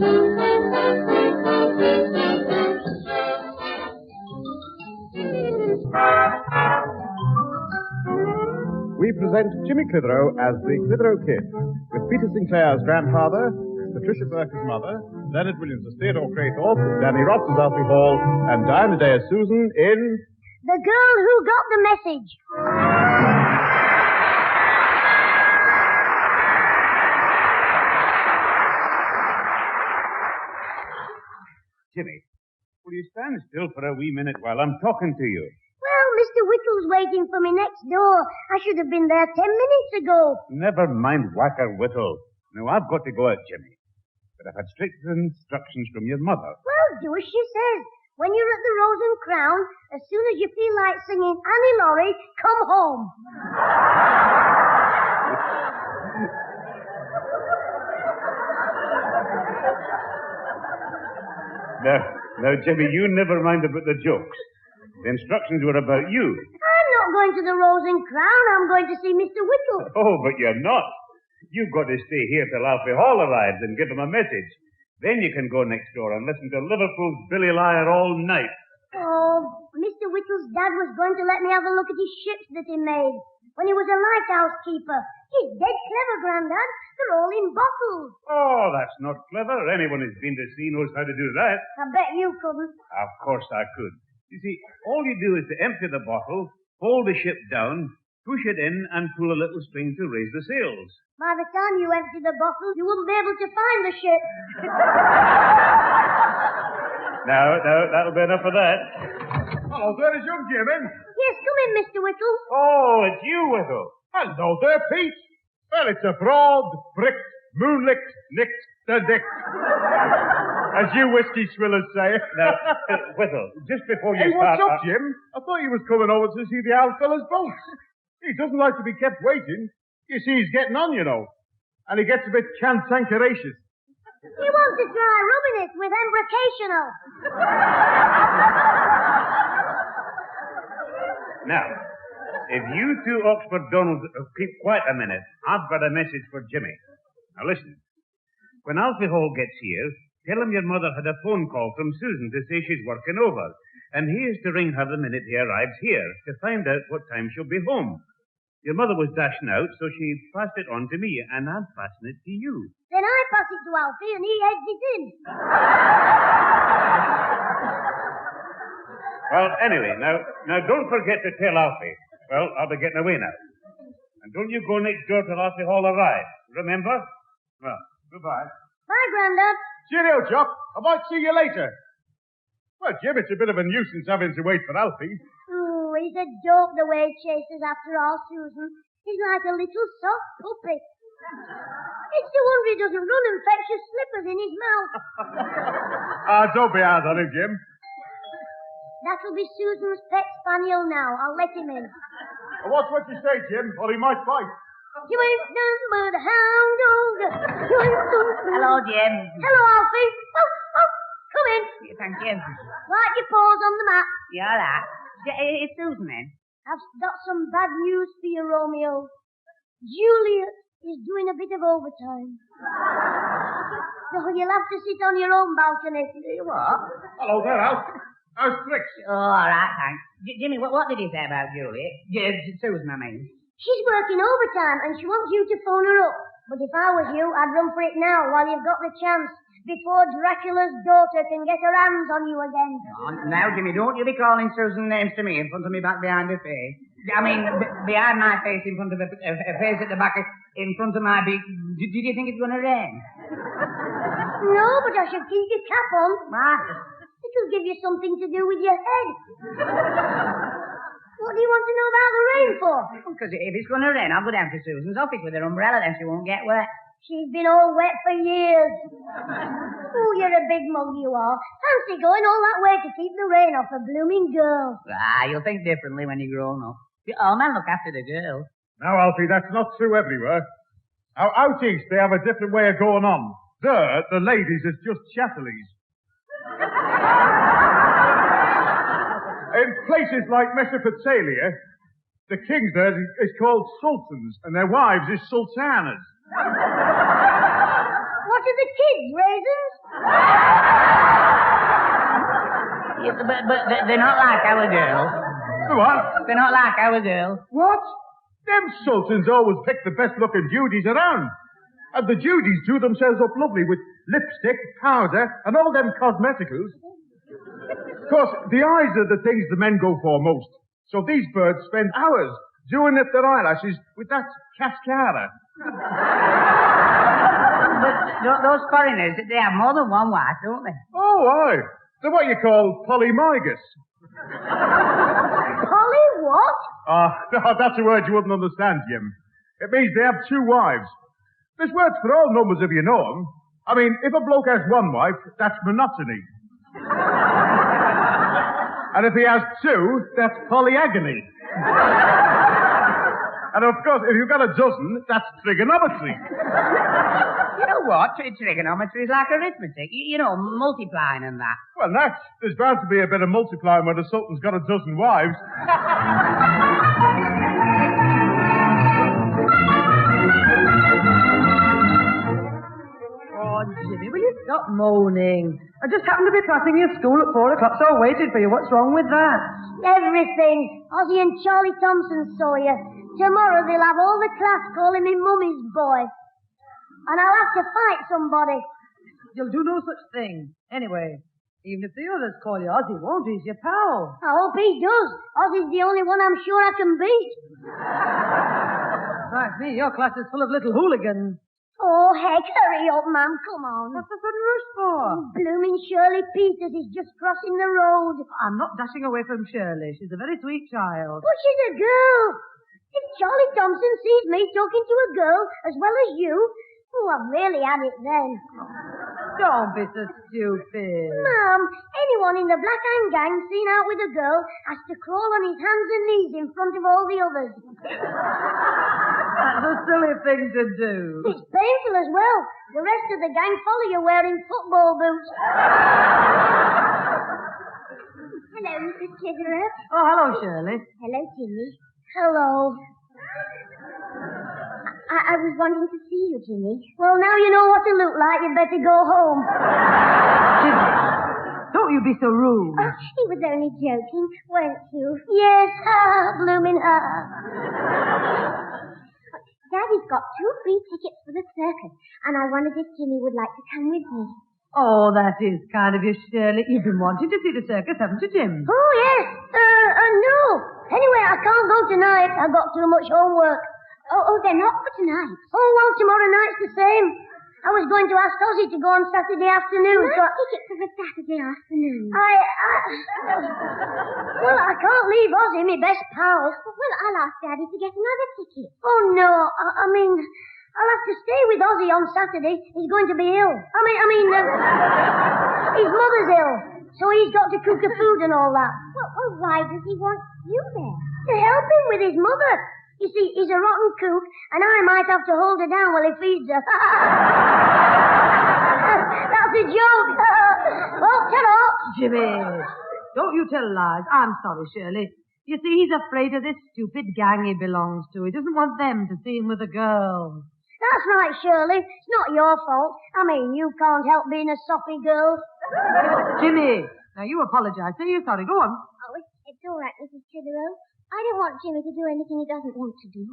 We present Jimmy Clitheroe as the Clitheroe Kid, with Peter Sinclair as grandfather, Patricia Burke as mother, Leonard Williams as Theodore Craythorpe, Danny Ross as Alfie Hall, and Diana Day as Susan in... The Girl Who Got the Message. Jimmy, will you stand still for a wee minute while I'm talking to you? Well, Mr. Whittle's waiting for me next door. I should have been there 10 minutes ago. Never mind Whacker Whittle. Now, I've got to go out, Jimmy. But I've had strict instructions from your mother. Well, do as she says. When you're at the Rose and Crown, as soon as you feel like singing Annie Laurie, come home. Now, Jimmy, you never mind about the jokes. The instructions were about you. I'm not going to the Rose and Crown. I'm going to see Mr. Whittle. Oh, but you're not. You've got to stay here till Alfie Hall arrives and give him a message. Then you can go next door and listen to Liverpool's Billy Liar all night. Oh, Mr. Whittle's dad was going to let me have a look at his ships that he made when he was a lighthouse keeper. He's dead clever, Grandad. They're all in bottles. Oh, that's not clever. Anyone who's been to sea knows how to do that. I bet you couldn't. Of course I could. You see, all you do is to empty the bottle, hold the ship down, push it in, and pull a little string to raise the sails. By the time you empty the bottle, you wouldn't be able to find the ship. Now, that'll be enough of that. Hello there, is young Jim in? Yes, come in, Mr. Whittle. Oh, it's you, Whittle. Hello there, Pete. Well, it's a broad, bricked, moonlit, nicked the dick. As you whiskey swillers say. Now, Whittle, just before you Hey, start... what's up, Jim? I thought you was coming over to see the old fella's boat. He doesn't like to be kept waiting. You see, he's getting on, you know. And he gets a bit cantankerous. You want to try rubbing it with embrocational. Now, if you two Oxford Donalds keep quiet a minute, I've got a message for Jimmy. Now listen. When Alfie Hall gets here, tell him your mother had a phone call from Susan to say she's working over. And he is to ring her the minute he arrives here to find out what time she'll be home. Your mother was dashing out, so she passed it on to me, and I'm passing it to you. Then I pass it to Alfie and he heads it in. Well, anyway, now don't forget to tell Alfie. Well, I'll be getting away now. And don't you go next door till Alfie Hall arrives. Remember? Well, goodbye. Bye, Grandad. Cheerio, Jock. I might see you later. Well, Jim, it's a bit of a nuisance having to wait for Alfie. Ooh, he's a dope the way he chases after our Susan. He's like a little soft puppy. It's the wonder he doesn't run and fetch your slippers in his mouth. Don't be hard on him, Jim. That'll be Susan's pet spaniel now. I'll let him in. Watch what you say, Jim, or he might bite. You ain't none but a hound dog. You ain't none. Hello, Jim. Hello, Alfie. Oh, come in. Yeah, thank you. Wipe your paws on the mat. You all right? It's Susan, then. I've got some bad news for you, Romeo. Juliet is doing a bit of overtime. So you'll have to sit on your own balcony. What? Hello there, Alfie. How's Trix? Oh, all right, thanks. Jimmy, what did he say about Juliet? Susan, I mean. She's working overtime and she wants you to phone her up. But if I was you, I'd run for it now while you've got the chance, before Dracula's daughter can get her hands on you again. Oh, now, Jimmy, don't you be calling Susan names to me in front of me back behind her face. I mean, behind my face, in front of her face at the back, in front of my beak. Did you think it's going to rain? No, but I should keep your cap on. Why? It'll give you something to do with your head. What do you want to know about the rain for? Because if it's going to rain, I'll go down to Susan's office with her umbrella, then she won't get wet. She's been all wet for years. Oh, you're a big mug, you are. Fancy going all that way to keep the rain off a blooming girl. You'll think differently when you're grown up. Oh, man, look after the girl. Now, Alfie, that's not true everywhere. Out east, they have a different way of going on. There, the ladies is just chatterleys. In places like Mesopotamia, the kings there is called sultans, and their wives is sultanas. What What are the kids, raisins? Yeah, but they're not like our girls. What? They're not like our girls. What? Them sultans always pick the best-looking Judies around. And the Judies do themselves up lovely with lipstick, powder, and all them cosmeticals. Of course, the eyes are the things the men go for most. So these birds spend hours doing up their eyelashes with that cascara. But those foreigners, they have more than one wife, don't they? Oh, aye. They're what you call polymigus. Polly what? No, that's a word you wouldn't understand, Jim. It means they have two wives. There's words for all numbers if you know them. I mean, if a bloke has one wife, that's monotony. And if he has two, that's polyagony. And of course, if you've got a dozen, that's trigonometry. You know what? Trigonometry is like arithmetic. You know, multiplying and that. Well, Nat, there's bound to be a bit of multiplying when the sultan's got a dozen wives. Oh, Jimmy, will you stop moaning? I just happened to be passing your school at 4 o'clock, so I waited for you. What's wrong with that? Everything. Ozzy and Charlie Thompson saw you. Tomorrow they'll have all the class calling me Mummy's boy. And I'll have to fight somebody. You'll do no such thing. Anyway, even if the others call you Ozzy, won't he? He's your pal. I hope he does. Ozzy's the only one I'm sure I can beat. Like me, your class is full of little hooligans. Oh, heck, hurry up, Ma'am. Come on. What's the sudden rush for? Blooming Shirley Peters is just crossing the road. I'm not dashing away from Shirley. She's a very sweet child. But she's a girl. If Charlie Thompson sees me talking to a girl as well as you, oh, I've really had it then. Don't be so stupid. Ma'am, anyone in the Black Hand Gang seen out with a girl has to crawl on his hands and knees in front of all the others. That's a silly thing to do. It's painful as well. The rest of the gang follow you wearing football boots. Hello, Mrs. Clitheroe. Oh, hello, Shirley. Hello, Timmy. Hello. I was wanting to see you, Jimmy. Well, now you know what to look like. You'd better go home. Jimmy, don't you be so rude. Oh, he was only joking, weren't you? Yes, blooming Daddy's got 2 free tickets for the circus, and I wondered if Jimmy would like to come with me. Oh, that is kind of you, Shirley. You've been wanting to see the circus, haven't you, Jim? Oh, yes. No. Anyway, I can't go tonight. I've got too much homework. Oh, they're not for tonight. Oh, well, tomorrow night's the same. I was going to ask Ozzy to go on Saturday afternoon. My tickets are for Saturday afternoon. Well, I can't leave Ozzy, my best pal. Well, I'll ask Daddy to get another ticket. Oh, no. I mean, I'll have to stay with Ozzy on Saturday. He's going to be ill. His mother's ill. So he's got to cook the food and all that. Well, why does he want you there? To help him with his mother. You see, he's a rotten cook, and I might have to hold her down while he feeds her. That's a joke. Well, ta-ra. Jimmy, don't you tell lies. I'm sorry, Shirley. You see, he's afraid of this stupid gang he belongs to. He doesn't want them to see him with a girl. That's right, Shirley. It's not your fault. I mean, you can't help being a soppy girl. Jimmy, now you apologize. Say you're sorry. Go on. Oh, it's all right, Mrs. Clitheroe. I don't want Jimmy to do anything he doesn't want to do.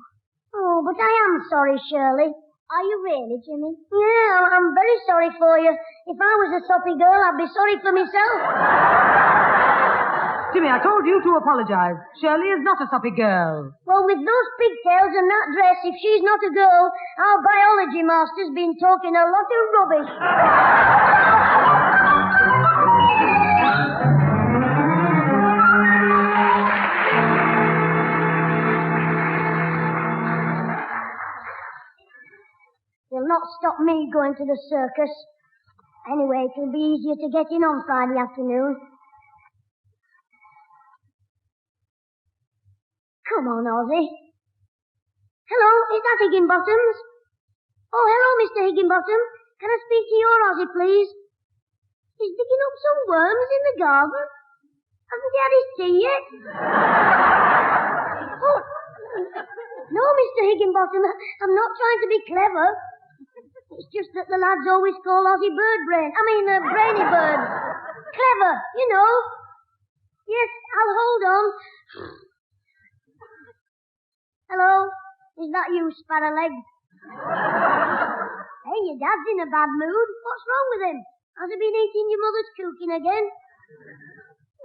Oh, but I am sorry, Shirley. Are you really, Jimmy? Yeah, I'm very sorry for you. If I was a soppy girl, I'd be sorry for myself. Jimmy, I told you to apologize. Shirley is not a soppy girl. Well, with those pigtails and that dress, if she's not a girl, our biology master's been talking a lot of rubbish. They'll not stop me going to the circus. Anyway, it'll be easier to get in on Friday afternoon. Come on, Ozzy. Hello, is that Higginbottom's? Oh, hello, Mr. Higginbottom. Can I speak to your Ozzy, please? He's digging up some worms in the garden. Hasn't he had his tea yet? Oh, no, Mr. Higginbottom. I'm not trying to be clever. It's just that the lads always call Ozzy Brainy Bird. Clever, you know. Yes, I'll hold on. Hello? Is that you, Sparrowleg? Hey, your dad's in a bad mood. What's wrong with him? Has he been eating your mother's cooking again?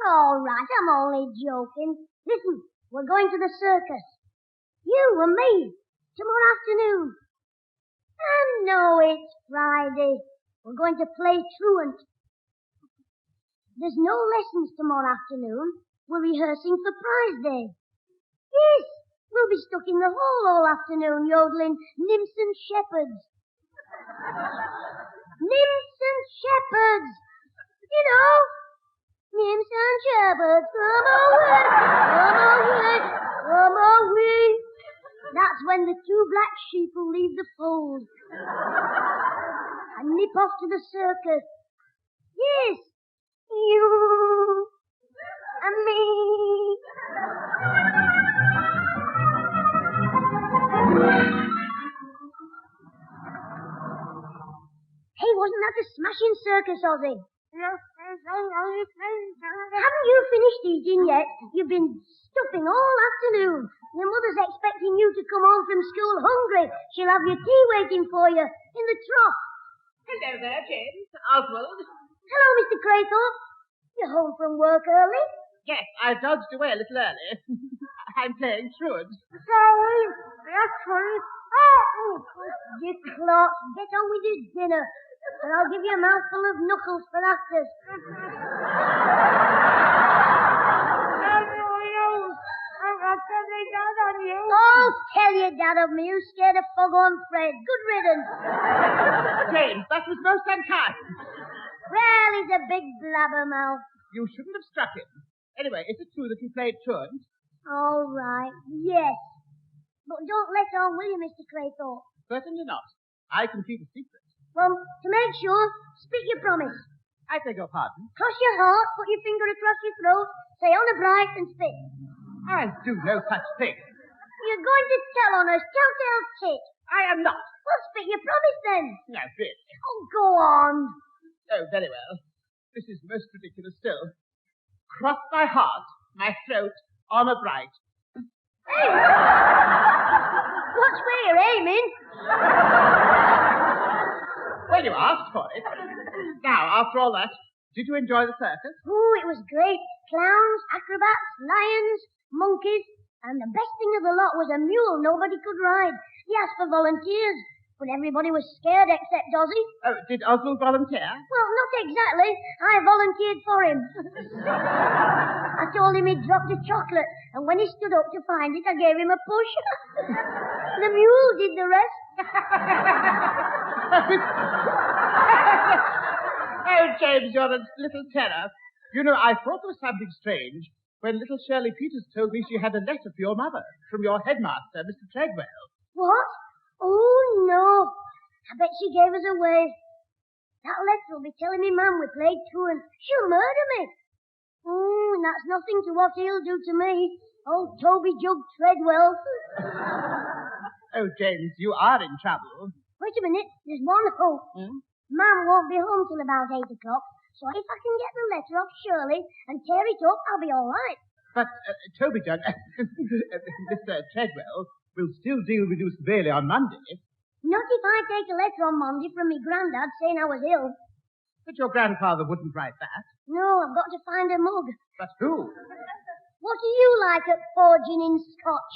All right, I'm only joking. Listen, we're going to the circus. You and me. Tomorrow afternoon. I know it's Friday. We're going to play truant. There's no lessons tomorrow afternoon. We're rehearsing for prize day. Yes, we'll be stuck in the hall all afternoon yodeling nymphs and shepherds. Nymphs and shepherds. You know, nymphs and shepherds. Come away, come away, come away. That's when the two black sheep will leave the fold and nip off to the circus. Yes, you and me. Hey, wasn't that a smashing circus, Ozzy? Haven't you finished eating yet? You've been stuffing all afternoon. Your mother's expecting you to come home from school hungry. She'll have your tea waiting for you in the trough. Hello there, James. Oswald. Hello, Mr. Craythorpe. You're home from work early? Yes, I dodged away a little early. I'm playing truant. Sorry, that's funny. Oh, you clock, get on with your dinner, and I'll give you a mouthful of knuckles for afters. Oh, tell your dad of me, who's scared of Foghorn Fred. Good riddance. James, that was most unkind. Well, he's a big blabbermouth. You shouldn't have struck him. Anyway, is it true that you played truant? All right, yes. But don't let on, will you, Mr. Craythorpe? Certainly not. I can keep a secret. Well, to make sure, speak your promise. I beg your pardon. Cross your heart, put your finger across your throat, say honour bright, and spit. I'll do no such thing. You're going to tell on us, tell tit. I am not. Well, spit your promise then. No, really. Oh, go on. Oh, very well. This is most ridiculous still. Cross my heart, my throat, honour bright. Hey! Watch where you're aiming. Well, you asked for it. Now, after all that, did you enjoy the circus? Oh, it was great. Clowns, acrobats, lions, monkeys, and the best thing of the lot was a mule nobody could ride. He asked for volunteers, but everybody was scared except Ozzy. Oh, did Oswald volunteer? Well, not exactly. I volunteered for him. I told him he'd dropped a chocolate, and when he stood up to find it, I gave him a push. The mule did the rest. Oh, James, you're a little terror. You know, I thought there was something strange when little Shirley Peters told me she had a letter for your mother from your headmaster, Mr. Treadwell. What? Oh, no. I bet she gave us away. That letter will be telling me Mum we played truant. She'll murder me. And that's nothing to what he'll do to me. Old Toby Jug Treadwell. Oh, James, you are in trouble. Wait a minute. There's one hope. Mum won't be home till about 8 o'clock. So if I can get the letter off Shirley and tear it up, I'll be all right. But Toby Jug, Mr. Treadwell, will still deal with you severely on Monday. Not if I take a letter on Monday from my granddad saying I was ill. But your grandfather wouldn't write that. No, I've got to find a mug. But who? What do you like at forging in Scotch?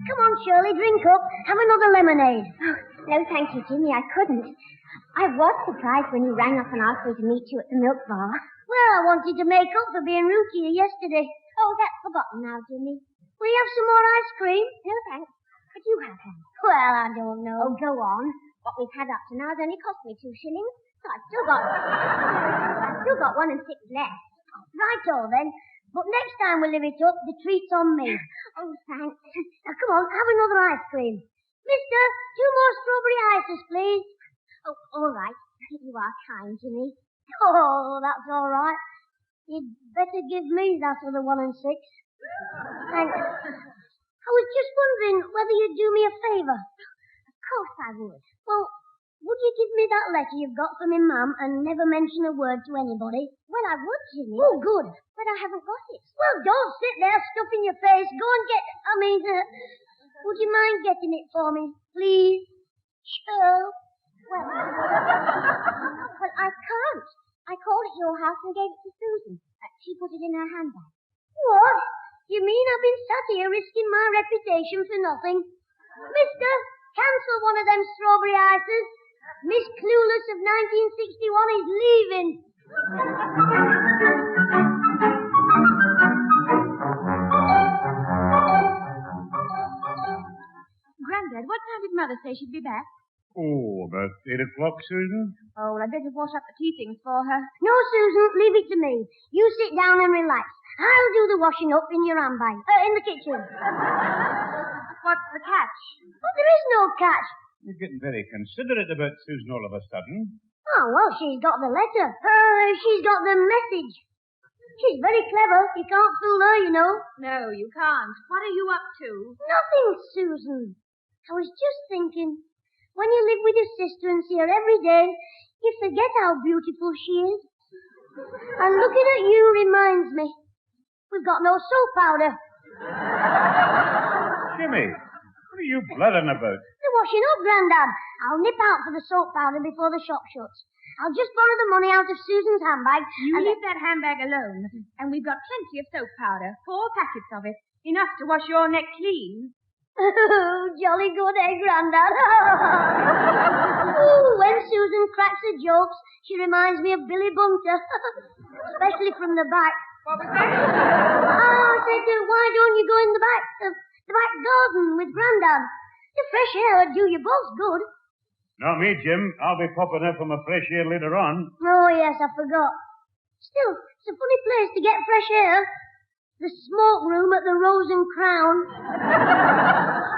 Come on, Shirley, drink up. Have another lemonade. Oh, no, thank you, Jimmy. I couldn't. I was surprised when you rang up and asked me to meet you at the milk bar. Well, I wanted to make up for being rude to you yesterday. Oh, that's forgotten now, Jimmy. Will you have some more ice cream? No, thanks. But you have some. Well, I don't know. Oh, go on. What we've had up to now has only cost me 2 shillings, so I've still got 1 and 6 left. Righto, then. But next time we live it up, the treat's on me. Oh, thanks. Now, come on, have another ice cream. Mister, 2 more strawberry ices, please. Oh, all right. You are kind, Jimmy. Oh, that's all right. You'd better give me that other 1 and 6. Thanks. I was just wondering whether you'd do me a favour. Of course I would. Well, would you give me that letter you've got from your mum and never mention a word to anybody? Well, I would, Jimmy. Oh, good. But I haven't got it. Well, don't sit there stuffing your face. Go and get... would you mind getting it for me, please? Sure. Well, I can't. I called at your house and gave it to Susan. She put it in her handbag. What? You mean I've been sat here risking my reputation for nothing? Mister, cancel one of them strawberry ices. Miss Clueless of 1961 is leaving. Grandad, what time did Mother say she'd be back? Oh, about 8 o'clock, Susan. Oh, well, I'd better wash up the tea things for her. No, Susan, leave it to me. You sit down and relax. I'll do the washing up in your handbag. In the kitchen. What's the catch? But there is no catch. You're getting very considerate about Susan all of a sudden. Oh, well, she's got the letter. She's got the message. She's very clever. You can't fool her, you know. No, you can't. What are you up to? Nothing, Susan. I was just thinking, when you live with your sister and see her every day, you forget how beautiful she is. And looking at you reminds me, we've got no soap powder. Jimmy, what are you blathering about? The washing up, Grandad. I'll nip out for the soap powder before the shop shuts. I'll just borrow the money out of Susan's handbag. You leave that handbag alone, and we've got plenty of soap powder, 4 packets of it, enough to wash your neck clean. Oh, jolly good, eh, Grandad? Ooh, when Susan cracks her jokes, she reminds me of Billy Bunter, especially from the back. What was that? I said, why don't you go in the back garden with Grandad? The fresh air would do you both good. Not me, Jim. I'll be popping up from a fresh air later on. Oh, yes, I forgot. Still, it's a funny place to get fresh air. The smoke room at the Rose and Crown.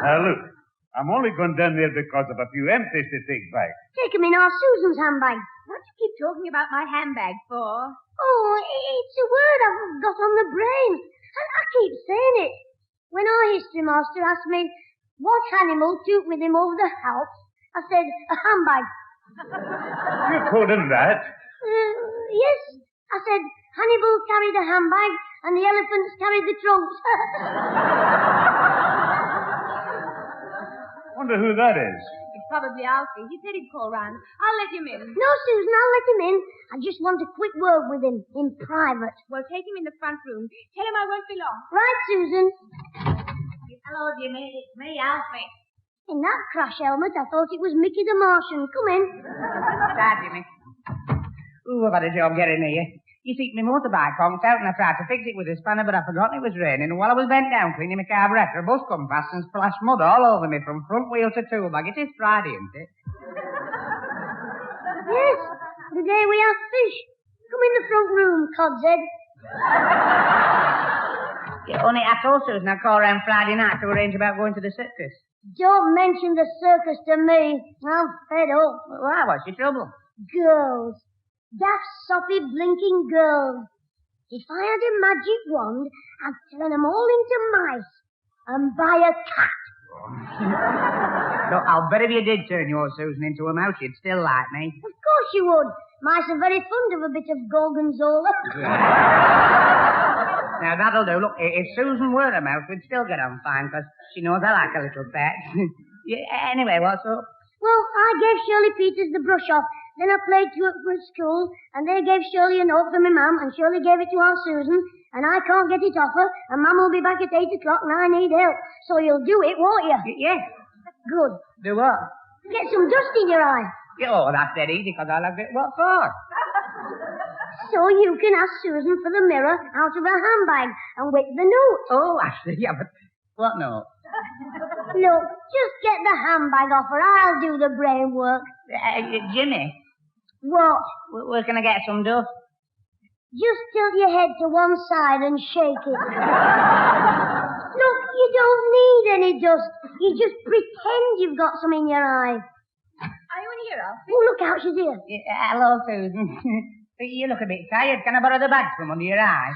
Now, look, I'm only going down there because of a few empties to take back. Take 'em in our Susan's handbag. What do you keep talking about my handbag for? Oh, it's a word I've got on the brain. And I keep saying it. When our history master asked me what animal took with him over the house, I said, a handbag. You told him that? Yes. I said, Hannibal carried a handbag and the elephants carried the trunks. Wonder who that is. It's probably Alfie. He said he'd call round. I'll let him in. No, Susan, I'll let him in. I just want a quick word with him, in private. Well, take him in the front room. Tell him I won't be long. Right, Susan. Hello, Jimmy. It's me, Alfie. In that crash helmet, I thought it was Mickey the Martian. Come in. Start, Jimmy. Ooh, I've had a job getting here. You see, my motorbike conked out and I tried to fix it with a spanner, but I forgot it was raining. And while I was bent down cleaning my carburetor, a bus come past and splashed mud all over me from front wheel to toolbag. It is Friday, isn't it? Yes, the day we have fish. Come in the front room, Cod's head. Yeah, only I told Susan I'd call around Friday night to arrange about going to the circus. Don't mention the circus to me. I'm fed up. Why? What's your trouble? Girls. Daft, soppy, blinking girls. If I had a magic wand, I'd turn them all into mice and buy a cat. Look, I'll bet if you did turn your Susan into a mouse, you'd still like me. Of course you would. Mice are very fond of a bit of gorgonzola. Now, that'll do. Look, if Susan were a mouse, we'd still get on fine, because she knows I like a little pet. Yeah, anyway, what's up? Well, I gave Shirley Peters the brush off. Then I played to it for school, and they gave Shirley a note from my mum, and Shirley gave it to Aunt Susan, and I can't get it off her, and Mum will be back at 8 o'clock, and I need help. So you'll do it, won't you? Yes. Good. Do what? Get some dust in your eye. Oh, that's dead easy, because I love it. What for? So you can ask Susan for the mirror out of her handbag and whip the note. Oh, actually, yeah, but what note? Look, just get the handbag off her. I'll do the brain work. Jimmy. What? Where can I get some dust? Just tilt your head to one side and shake it. Look, you don't need any dust. You just pretend you've got some in your eye. Are you in here, Alfie? Oh, look out, she's here. Hello, Susan. You look a bit tired. Can I borrow the bags from under your eyes?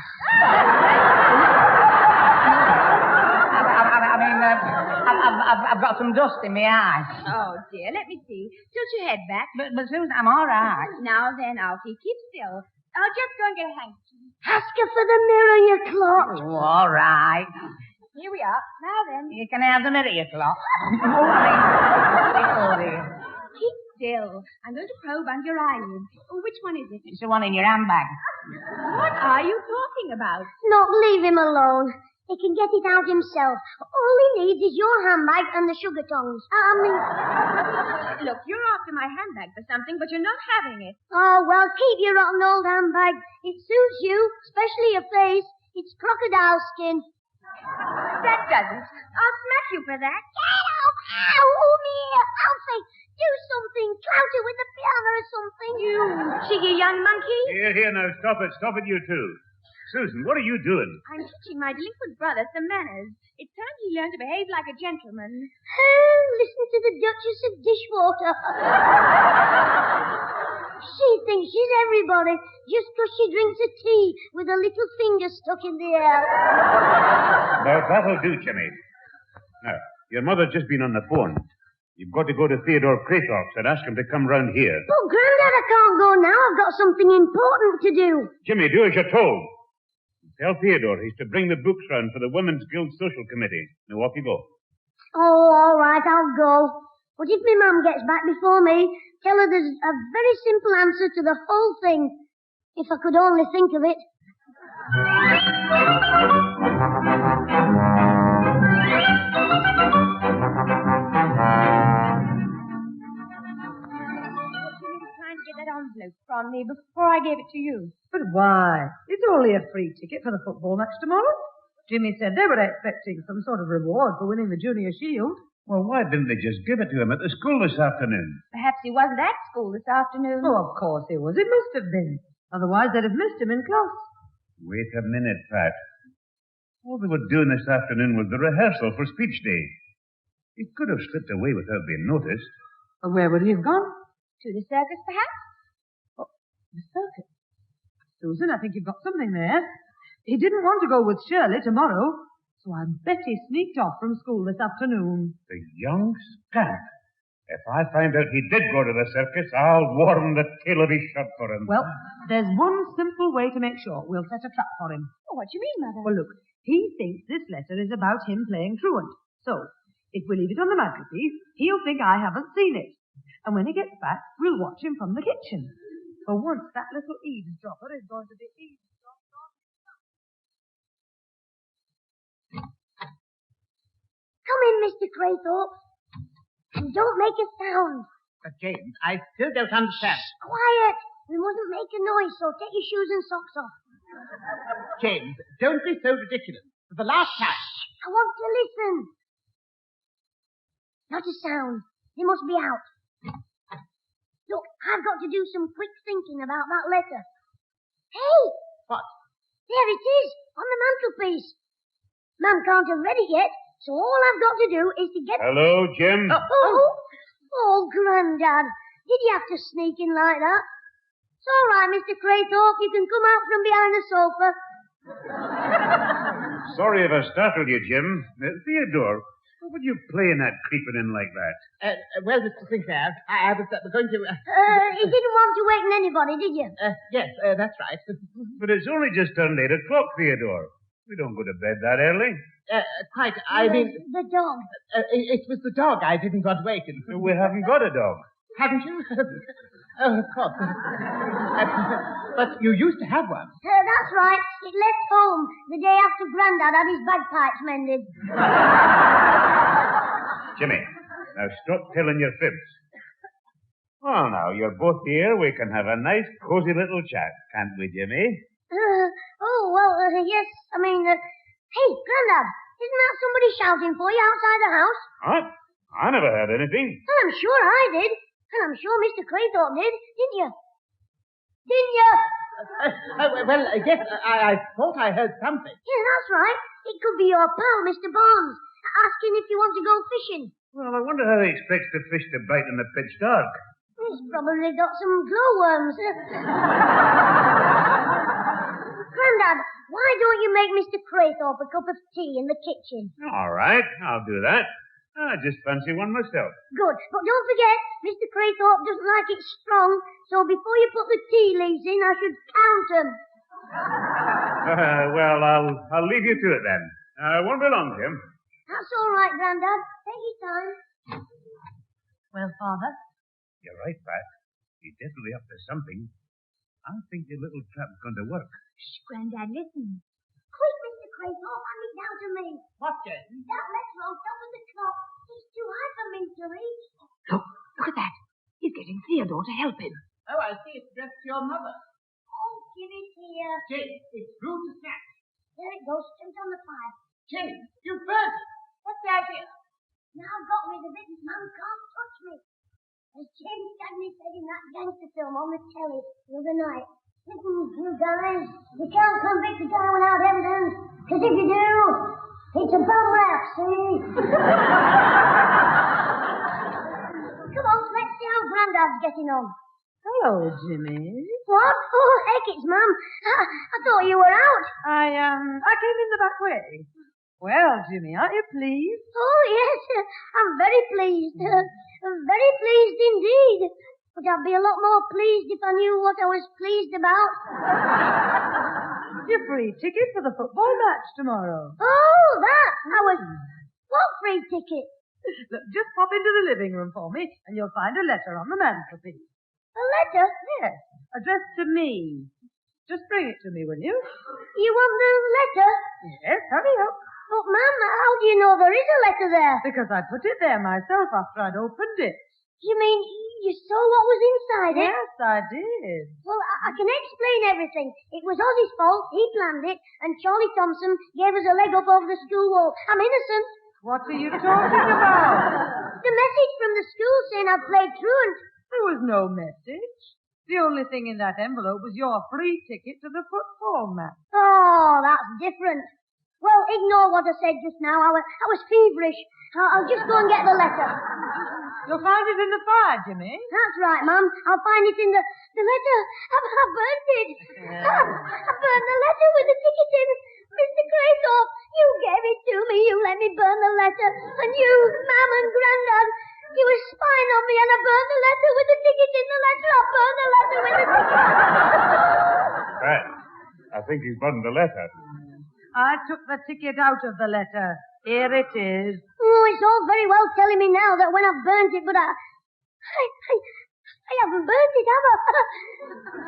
I've got some dust in my eyes. Oh, dear, let me see. Tilt your head back. But Susan, I'm all right. Now then, Alfie, keep still. I'll just go and get a handkerchief. Ask her for the mirror, you clock. Oh, all right. Here we are. Now then. You can have the mirror, you clock. Keep still. I'm going to probe under your eyelid. Oh, which one is it? It's the one in your handbag. What are you talking about? Look, leave him alone. He can get it out himself. All he needs is your handbag and the sugar tongs. Look, you're after my handbag for something, but you're not having it. Oh, well, keep your rotten old handbag. It suits you, especially your face. It's crocodile skin. That doesn't. I'll smack you for that. Get off! Ow, dear! Alfie, do something. Clout it with the piano or something. You cheeky young monkey. Here, now, stop it, you two. Susan, what are you doing? I'm teaching my delinquent brother some manners. It's time he learned to behave like a gentleman. Oh, listen to the Duchess of Dishwater. She thinks she's everybody just because she drinks a tea with a little finger stuck in the air. Now, that'll do, Jimmy. Now, your mother's just been on the phone. You've got to go to Theodore Craythorpe's and ask him to come round here. Oh, Grandad, I can't go now. I've got something important to do. Jimmy, do as you're told. Tell Theodore he's to bring the books round for the Women's Guild Social Committee. Now, off you go. Oh, all right, I'll go. But if my mum gets back before me, tell her there's a very simple answer to the whole thing. If I could only think of it. Trying to get that envelope from me before I gave it to you. But why? It's only a free ticket for the football match tomorrow. Jimmy said they were expecting some sort of reward for winning the Junior Shield. Well, why didn't they just give it to him at the school this afternoon? Perhaps he wasn't at school this afternoon. Oh, of course he was. It must have been. Otherwise, they'd have missed him in class. Wait a minute, Pat. All they were doing this afternoon was the rehearsal for speech day. He could have slipped away without being noticed. But where would he have gone? To the circus, perhaps? Oh, the circus. Susan, I think you've got something there. He didn't want to go with Shirley tomorrow, so I bet he sneaked off from school this afternoon. The young scamp. If I find out he did go to the circus, I'll warm the tail of his shirt for him. Well, there's one simple way to make sure. We'll set a trap for him. Oh, what do you mean, Mother? Well, look, he thinks this letter is about him playing truant. So, if we leave it on the mantelpiece, he'll think I haven't seen it. And when he gets back, we'll watch him from the kitchen. For once, that little eavesdropper is going to be eavesdropper. Come in, Mr. Craythorpe. And don't make a sound. But, James, I still don't understand. Quiet. We mustn't make a noise, so take your shoes and socks off. James, don't be so ridiculous. For the last time. I want to listen. Not a sound. They must be out. Look, I've got to do some quick thinking about that letter. Hey! What? There it is, on the mantelpiece. Mum can't have read it yet, so all I've got to do is to get... Hello, Jim? Oh, Grandad. Did you have to sneak in like that? It's all right, Mr. Craythorpe. You can come out from behind the sofa. Sorry if I startled you, Jim. Theodore, what would you playing that creeping in like that? Well, Mr. Sinclair, I was going to... You didn't want to waken anybody, did you? Yes, that's right. But it's only just turned 8 o'clock, Theodore. We don't go to bed that early. Quite. I mean... The dog. It was the dog I didn't want to waken. We haven't got a dog. Haven't you? Oh, of course. But you used to have one. That's right. It left home the day after Grandad had his bagpipes mended. Jimmy, now stop telling your fibs. Well, now, you're both here. We can have a nice, cozy little chat, can't we, Jimmy? Yes. I mean, hey, Grandad, isn't that somebody shouting for you outside the house? What? I never heard anything. Well, I'm sure I did. And I'm sure Mr. Craythorpe did, didn't you? Didn't you? Yes, I thought I heard something. Yeah, that's right. It could be your pal, Mr. Barnes, asking if you want to go fishing. Well, I wonder how he expects the fish to bite in the pitch dark. He's probably got some glowworms. Grandad, why don't you make Mr. Craythorpe a cup of tea in the kitchen? All right, I'll do that. I just fancy one myself. Good. But don't forget, Mr. Craythorpe doesn't like it strong, so before you put the tea leaves in, I should count 'em. Well, I'll leave you to it then. Won't be long, Jim. That's all right, Grandad. Take your time. Well, Father? You're right, Pat. He's definitely up to something. I think the little trap's going to work. Shh, Grandad, listen. Quick, Mr. Craythorpe, hand it down to me. What, Jane? That letter on top of the clock. It's too high for me to reach. Look at that. He's getting Theodore to help him. Oh, I see. It's addressed to your mother. Oh, give it here. Jane, it's through to snatch. There it goes, straight on the fire. Jane, you've burned it. What's the idea? Now I've got rid of it, and Mum can't touch me. As James Cagney said in that gangster film on the telly the other night, listen, you guys, you can't convict a guy without evidence, because if you do, it's a bum rap, see? Come on, let's see how Grandad's getting on. Hello, Jimmy. What? Oh, heck, it's Mum. I thought you were out. I came in the back way. Well, Jimmy, aren't you pleased? Oh, yes, I'm very pleased. Very pleased indeed. But I'd be a lot more pleased if I knew what I was pleased about. Your free ticket for the football match tomorrow. Oh, that! What free ticket? Look, just pop into the living room for me, and you'll find a letter on the mantelpiece. A letter? Yes, addressed to me. Just bring it to me, will you? You want the letter? Yes, hurry up. But, Mum, how do you know there is a letter there? Because I put it there myself after I'd opened it. You mean you saw what was inside it? Yes, I did. Well, I can explain everything. It was Ozzy's fault. He planned it, and Charlie Thompson gave us a leg up over the school wall. I'm innocent. What are you talking about? The message from the school saying I'd played truant. There was no message. The only thing in that envelope was your free ticket to the football match. Oh, that's different. Well, ignore what I said just now. I was feverish. I'll just go and get the letter. You'll find it in the fire, Jimmy. That's right, Mum. I'll find it in the letter. I burned it. I burned the letter with the ticket in. Mr. Craythorpe, you gave it to me. You let me burn the letter. And you, Mum and Grandad, you were spying on me, and I burned the letter with the ticket in the letter. I burned the letter with the ticket. Pat, I think he's burned the letter. I took the ticket out of the letter. Here it is. Oh, it's all very well telling me now that when I've burnt it, but I haven't burnt it, have I?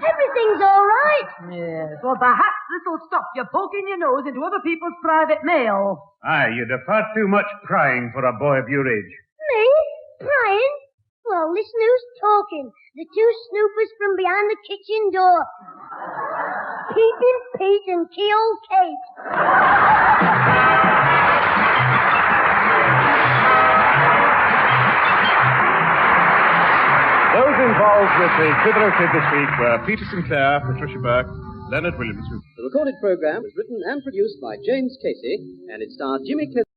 Everything's all right. Yes, well, perhaps this will stop you poking your nose into other people's private mail. Aye, you'd have far too much prying for a boy of your age. Me? Prying? Well, listen who's talking. The two snoopers from behind the kitchen door. Peeping Pete and Keyhole Kate. Those involved with the Clitheroe Kid this week were Peter Sinclair, Patricia Burke, Leonard Williams. The recorded program was written and produced by James Casey, and it starred Jimmy Clitheroe.